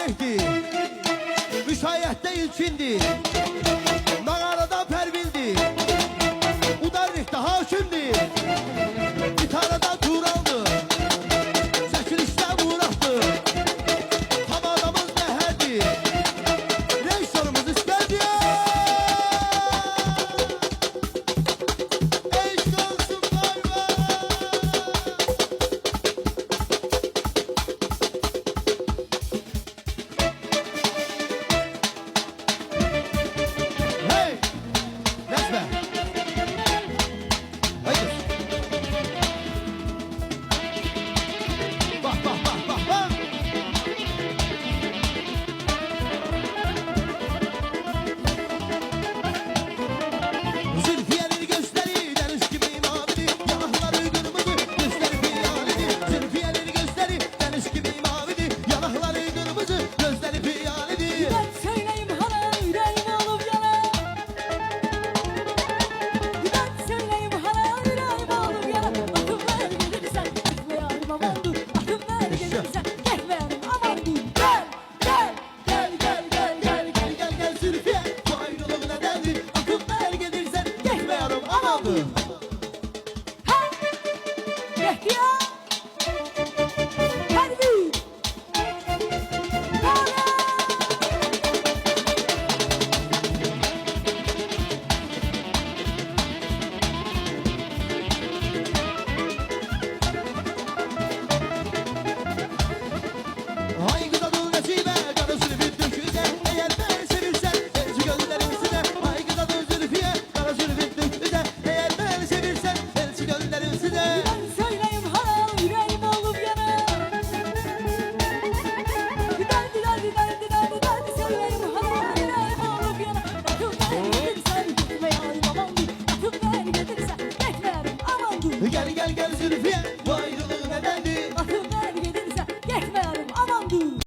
Salih'dir, müşayiətdə ilkindir, nağarada pərvildir, udarlıqda hakimdir, gitarada Turaldır, çəkilişdə Muratdır, tam adamız Məhərdir, rejissorumuz İskerdir. Eşq olsun bayram. Hey! Necme! Haydi! Bak bak bak bak bak! Zülfiye'nin gözleri deniz gibi mavidir, yanakları kırmızı, gözleri piyanidir. Zülfiye'nin gözleri deniz gibi mavidir, yanakları kırmızı, gözleri piyanidir. Ben söyleyeyim hala yüreğim olup yana. Ben söyleyeyim hala yüreğim olup yana. Akım ver gelirsen gitmeyelim aman dur. Akım ver gelirsen gitmeyelim aman dur. Gel Zülfiye, bu ayrılık nedendir? Akıl ver gelirsen gitmeyelim aman dur. Ha! Yahya! Harbi! Hala! Ay kıza dul nesibe, karı Zülfü döküze. Eğer ben sevirsen, elçi gönderim size. Ay kıza dul Zülfiye, karı Zülfü döküze. Eğer ben sevirsen, elçi gönderim size. Ben söyleyeyim hala yüreğim olup yana. Ben söyleyeyim hala yüreğim olup yana. Akım ver gelirsen gitmeyelim aman dur. Akım ver gelirsen gitmeyelim aman dur. Gel Zülfiye, bu ayrılık